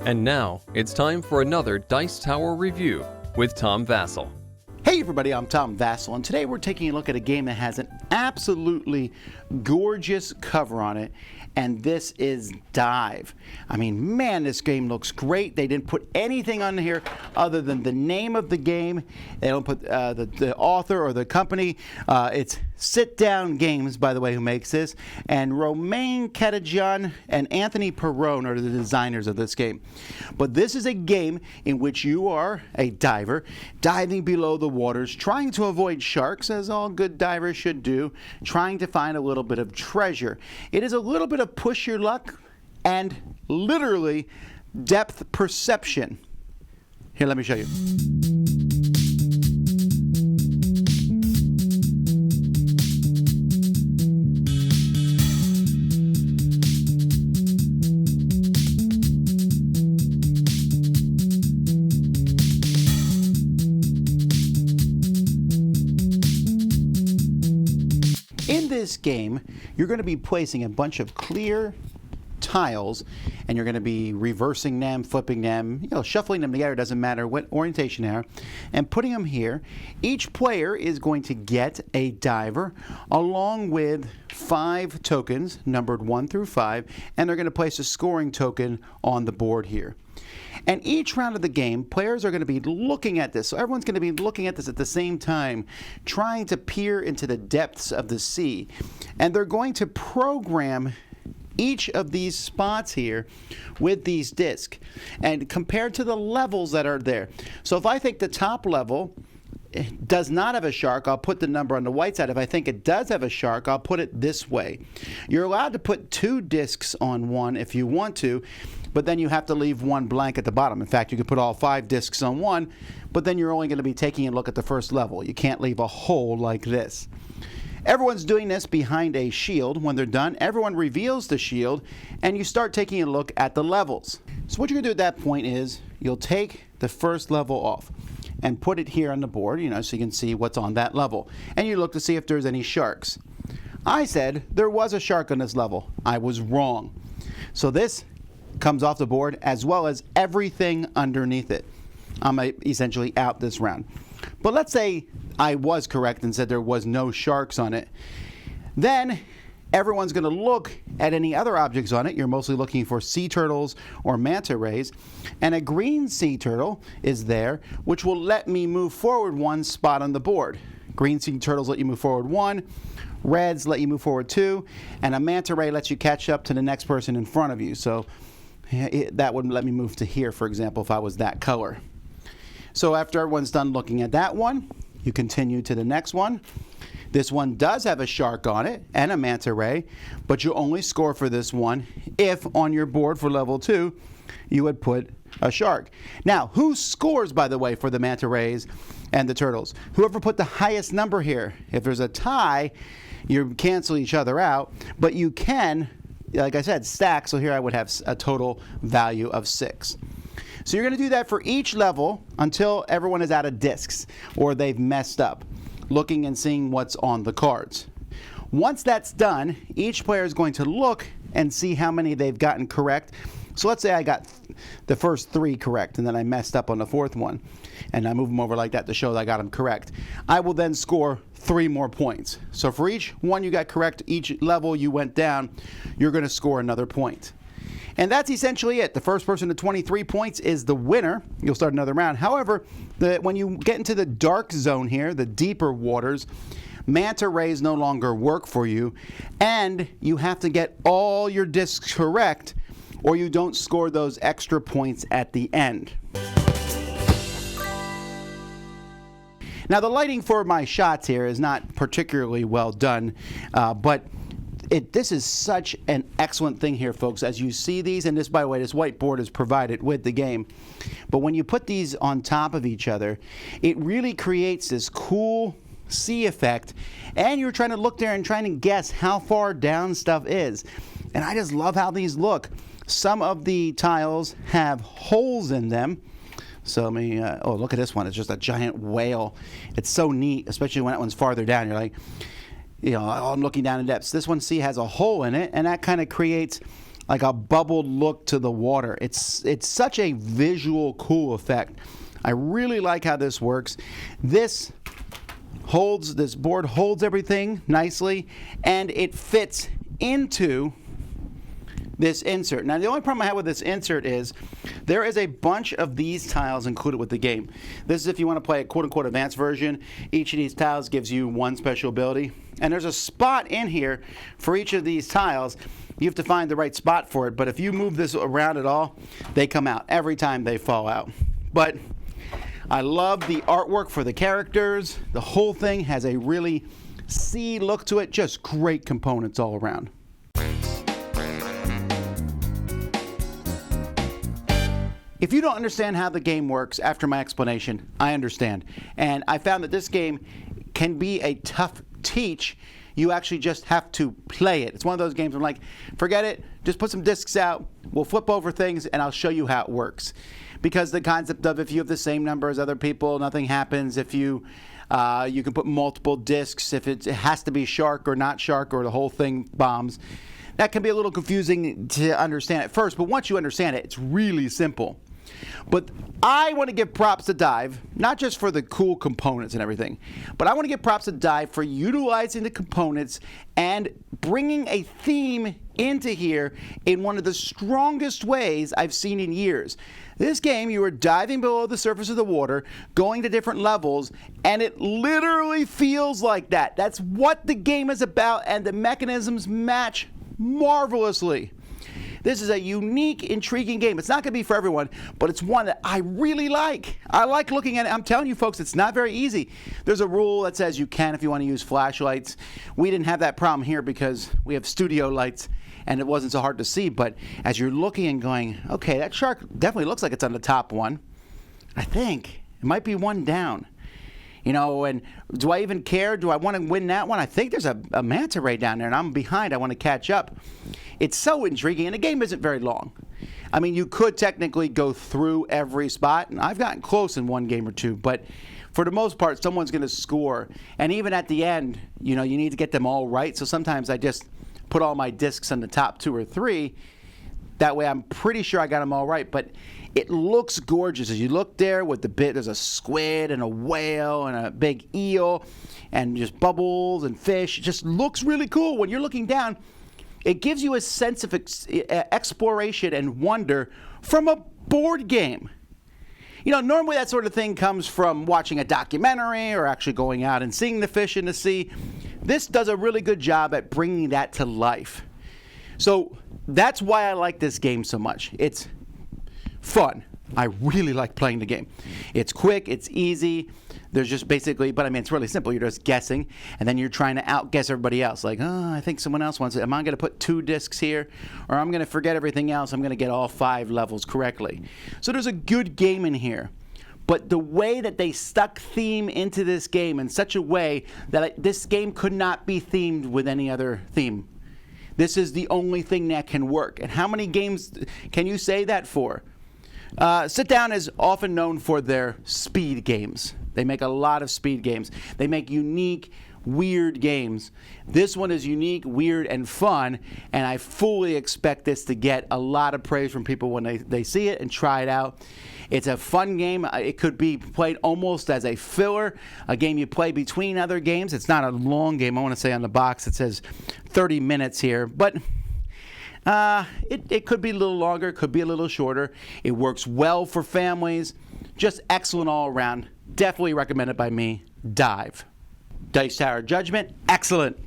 And now, it's time for another Dice Tower review with Tom Vasel. Hey everybody, I'm Tom Vasel, and today we're taking a look at a game that has an absolutely gorgeous cover on it, and this is Dive. I mean, man, this game looks great. They didn't put anything on here other than the name of the game. They don't put the author or the company. It's Sit Down Games, by the way, who makes this, and Romain Catajan and Anthony Perrone are the designers of this game. But this is a game in which you are a diver diving below the waters, trying to avoid sharks, as all good divers should do, trying to find a little bit of treasure. It is a little bit of push your luck and literally depth perception. Here, let me show you. In this game, you're going to be placing a bunch of clear tiles, and you're going to be reversing them, flipping them, shuffling them together, doesn't matter what orientation they are, and putting them here. Each player is going to get a diver along with 5 tokens, numbered 1 through 5, and they're going to place a scoring token on the board here. And each round of the game, players are going to be looking at this. So everyone's going to be looking at this at the same time, trying to peer into the depths of the sea. And they're going to program each of these spots here with these discs and compared to the levels that are there. So if I think the top level does not have a shark, I'll put the number on the white side. If I think it does have a shark, I'll put it this way. You're allowed to put 2 discs on one if you want to, but then you have to leave one blank at the bottom. In fact, you could put all 5 discs on one, but then you're only going to be taking a look at the first level. You can't leave a hole like this. Everyone's doing this behind a shield. When they're done, everyone reveals the shield, and you start taking a look at the levels. So what you're going to do at that point is you'll take the first level off and put it here on the board, so you can see what's on that level. And you look to see if there's any sharks. I said there was a shark on this level. I was wrong. So this comes off the board as well as everything underneath it. I'm essentially out this round. But let's say I was correct and said there was no sharks on it. Then everyone's going to look at any other objects on it. You're mostly looking for sea turtles or manta rays. And a green sea turtle is there, which will let me move forward 1 spot on the board. Green sea turtles let you move forward 1. Reds let you move forward 2. And a manta ray lets you catch up to the next person in front of you. So that would let me move to here, for example, if I was that color. So after everyone's done looking at that one, you continue to the next one. This one does have a shark on it and a manta ray, but you only score for this one if on your board for level 2 you would put a shark. Now, who scores, by the way, for the manta rays and the turtles? Whoever put the highest number here. If there's a tie, you cancel each other out, but you can, like I said, stack. So here I would have a total value of 6. So you're going to do that for each level until everyone is out of discs or they've messed up, looking and seeing what's on the cards. Once that's done, each player is going to look and see how many they've gotten correct. So let's say I got the first 3 correct and then I messed up on the 4th one, and I move them over like that to show that I got them correct. I will then score 3 more points. So for each one you got correct, each level you went down, you're going to score another point. And that's essentially it. The first person to 23 points is the winner. You'll start another round. However, when you get into the dark zone here, the deeper waters, manta rays no longer work for you, and you have to get all your discs correct or you don't score those extra points at the end. Now, the lighting for my shots here is not particularly well done, but this is such an excellent thing here, folks. As you see these, and this, by the way, this whiteboard is provided with the game. But when you put these on top of each other, it really creates this cool sea effect. And you're trying to look there and trying to guess how far down stuff is. And I just love how these look. Some of the tiles have holes in them. So let me, oh, look at this one. It's just a giant whale. It's so neat, especially when that one's farther down. You're like, I'm looking down in depths. This one, see, has a hole in it, and that kind of creates like a bubbled look to the water. It's such a visual cool effect. I really like how this works. This board holds everything nicely, and it fits into this insert. Now, the only problem I have with this insert is there is a bunch of these tiles included with the game. This is if you want to play a quote-unquote advanced version. Each of these tiles gives you one special ability, and there's a spot in here for each of these tiles. You have to find the right spot for it, but if you move this around at all, they come out every time they fall out. But I love the artwork for the characters. The whole thing has a really sea look to it. Just great components all around. If you don't understand how the game works after my explanation, I understand. And I found that this game can be a tough teach. You actually just have to play it. It's one of those games I'm like, forget it, just put some discs out, we'll flip over things, and I'll show you how it works. Because the concept of if you have the same number as other people, nothing happens. If you can put multiple discs, if it has to be shark or not shark, or the whole thing bombs. That can be a little confusing to understand at first, but once you understand it, it's really simple. But I want to give props to Dive, not just for the cool components and everything, but I want to give props to Dive for utilizing the components and bringing a theme into here in one of the strongest ways I've seen in years. This game, you are diving below the surface of the water, going to different levels, and it literally feels like that. That's what the game is about, and the mechanisms match marvelously. This is a unique, intriguing game. It's not going to be for everyone, but it's one that I really like. I like looking at it. I'm telling you, folks, it's not very easy. There's a rule that says you can if you want to use flashlights. We didn't have that problem here because we have studio lights, and it wasn't so hard to see. But as you're looking and going, okay, that shark definitely looks like it's on the top one. I think it might be one down. You know, and do I even care? Do I want to win that one? I think there's a manta ray down there, and I'm behind. I want to catch up. It's so intriguing, and the game isn't very long. I mean, you could technically go through every spot, and I've gotten close in one game or two, but for the most part, someone's going to score. And even at the end, you know, you need to get them all right, so sometimes I just put all my discs on the top 2 or 3. That way I'm pretty sure I got them all right, but it looks gorgeous. As you look there with the bit, there's a squid and a whale and a big eel and just bubbles and fish. It just looks really cool. When you're looking down, it gives you a sense of exploration and wonder from a board game. You know, normally that sort of thing comes from watching a documentary or actually going out and seeing the fish in the sea. This does a really good job at bringing that to life. So that's why I like this game so much. It's fun. I really like playing the game. It's quick, it's easy. There's just basically, but I mean, it's really simple. You're just guessing, and then you're trying to outguess everybody else. Like, oh, I think someone else wants it. Am I going to put 2 discs here? Or I'm going to forget everything else. I'm going to get all 5 levels correctly. So there's a good game in here. But the way that they stuck theme into this game in such a way that this game could not be themed with any other theme. This is the only thing that can work. And how many games can you say that for? Sit Down is often known for their speed games. They make a lot of speed games. They make unique, weird games. This one is unique, weird, and fun, and I fully expect this to get a lot of praise from people when they see it and try it out. It's a fun game. It could be played almost as a filler, a game you play between other games. It's not a long game. I want to say on the box it says 30 minutes here, but it could be a little longer, it could be a little shorter. It works well for families. Just excellent all around. Definitely recommended by me. Dive. Dice Tower Judgment, excellent.